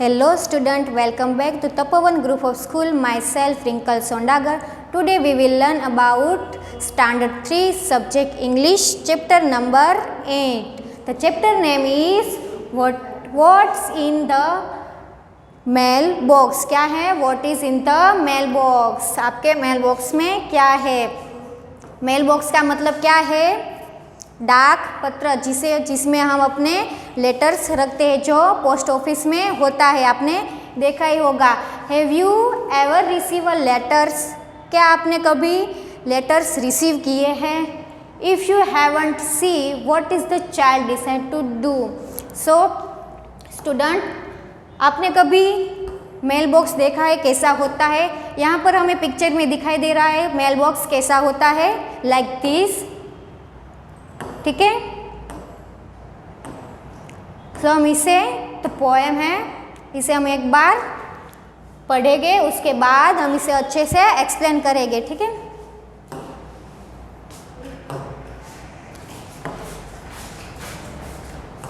Hello student, welcome back to Tapovan Group of School. Myself Rinkal Sondagar. Today we will learn about Standard 3 Subject English, Chapter number 8. The chapter name is What's in the Mailbox. क्या है? What is in the mailbox? आपके mailbox में क्या है? Mailbox का मतलब क्या है? डाक पत्र, जिसमें हम अपने लेटर्स रखते हैं, जो पोस्ट ऑफिस में होता है। आपने देखा ही होगा। Have you ever receive a letters? क्या आपने कभी लेटर्स रिसीव किए हैं? If you haven't see what is the child decide to do? So student, आपने कभी मेल बॉक्स देखा है कैसा होता है? यहाँ पर हमें पिक्चर में दिखाई दे रहा है मेल बॉक्स कैसा होता है, लाइक दिस। ठीक है, तो हम इसे तो पोएम है, इसे हम एक बार पढ़ेंगे, उसके बाद हम इसे अच्छे से एक्सप्लेन करेंगे। ठीक है,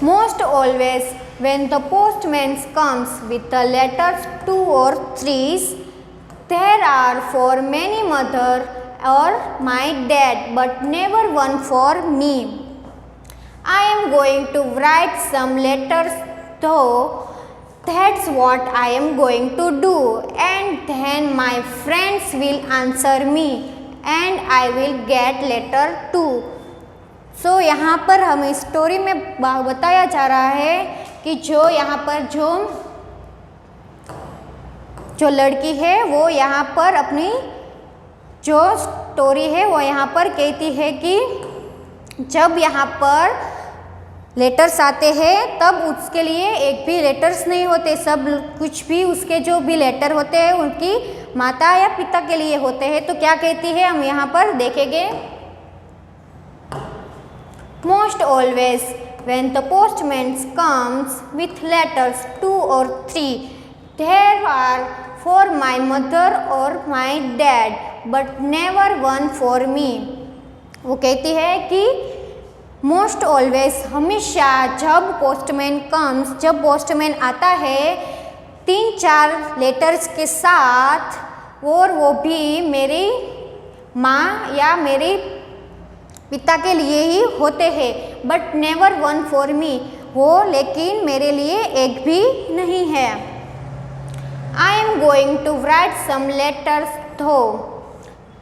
most always when the postman comes with the letters 2 or 3, there are for many mother or my dad, but never one for me. I am going to write some letters though, that's what I am going to do, and then my friends will answer me and I will get letter too. So यहाँ पर हमें story में बताया जा रहा है कि जो यहाँ पर जो लड़की है वो यहाँ पर अपनी जो स्टोरी है वो यहाँ पर कहती है कि जब यहाँ पर लेटर्स आते हैं तब उसके लिए एक भी लेटर्स नहीं होते, सब कुछ भी उसके जो भी लेटर होते हैं उनकी माता या पिता के लिए होते हैं। तो क्या कहती है हम यहाँ पर देखेंगे। Most always when the postman comes with letters 2 or 3, there are for my mother or my dad, but never one for me. वो कहती है कि मोस्ट ऑलवेज हमेशा जब पोस्टमैन कम्स, जब पोस्टमैन आता है 3-4 लेटर्स के साथ, और वो भी मेरी माँ या मेरे पिता के लिए ही होते हैं, but never one for me, वो लेकिन मेरे लिए एक भी नहीं है। I am going to write some letters though,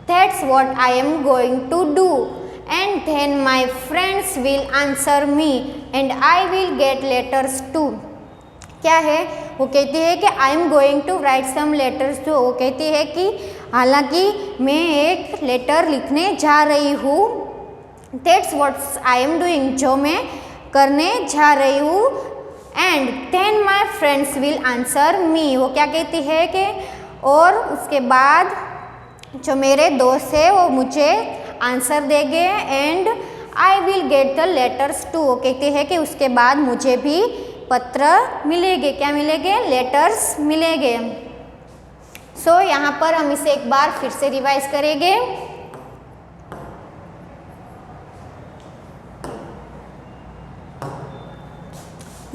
that's what I am going to do, and then my friends will answer me and I will get letters too. क्या है? वो कहती है कि I am going to write some letters though. वो कहती है कि हालांकि मैं एक लेटर लिखने जा रही हूँ, That's what I am doing, जो मैं करने जा रही हूँ, and then my friends will answer me. वो क्या कहती है कि और उसके बाद जो मेरे दोस्त है वो मुझे आंसर देंगे, and I will get the letters too. वो कहती है कि उसके बाद मुझे भी पत्र मिलेंगे। क्या मिलेंगे? लेटर्स मिलेंगे। सो यहाँ पर हम इसे एक बार फिर से रिवाइज करेंगे।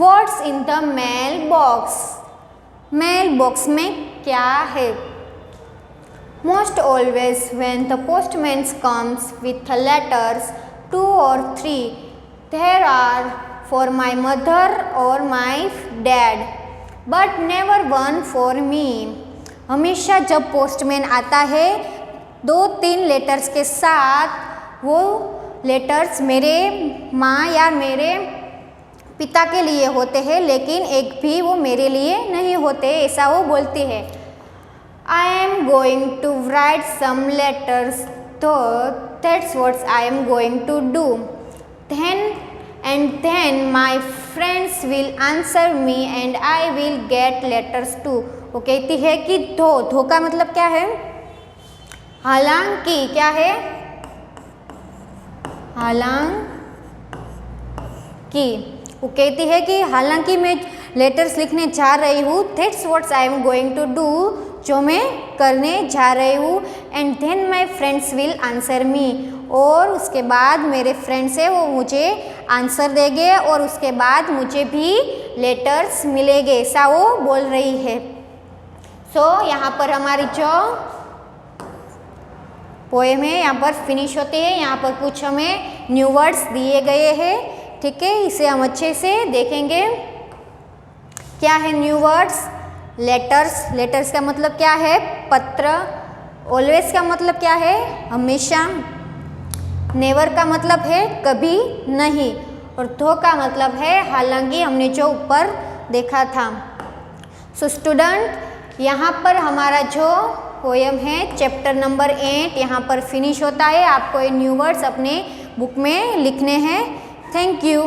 What's in the mailbox? Mailbox में क्या है? Most always when the postman comes with the letters 2 or 3, there are for my mother or my dad, but never one for me. हमेशा जब पोस्टमैन आता है 2-3 लेटर्स के साथ, वो लेटर्स मेरे माँ या मेरे पिता के लिए होते हैं, लेकिन एक भी वो मेरे लिए नहीं होते, ऐसा वो बोलती है। I am going to write some letters तो that's what I am going to do, then my friends will answer me and I will get letters too. वो कहती है कि धो का मतलब क्या है? हालांकि। क्या है? हालांकि। वो कहती है कि हालांकि मैं लेटर्स लिखने जा रही हूँ, that's what I am going to do, जो मैं करने जा रही हूँ, and then my friends will answer me, और उसके बाद मेरे फ्रेंड्स है वो मुझे आंसर देंगे, और उसके बाद मुझे भी लेटर्स मिलेंगे, ऐसा वो बोल रही है। सो यहाँ पर हमारी जो पोएम है यहाँ पर फिनिश होती है। यहाँ पर कुछ हमें न्यू वर्ड्स दिए गए हैं, ठीक है, इसे हम अच्छे से देखेंगे। क्या है न्यू वर्ड्स? लेटर्स, लेटर्स का मतलब क्या है? पत्र। ऑलवेज का मतलब क्या है? हमेशा। नेवर का मतलब है कभी नहीं, और दो का मतलब है हालांकि, हमने जो ऊपर देखा था। सो स्टूडेंट, यहाँ पर हमारा जो पोएम है चैप्टर नंबर 8 यहाँ पर फिनिश होता है। आपको ये न्यू वर्ड्स अपने बुक में लिखने हैं। Thank you.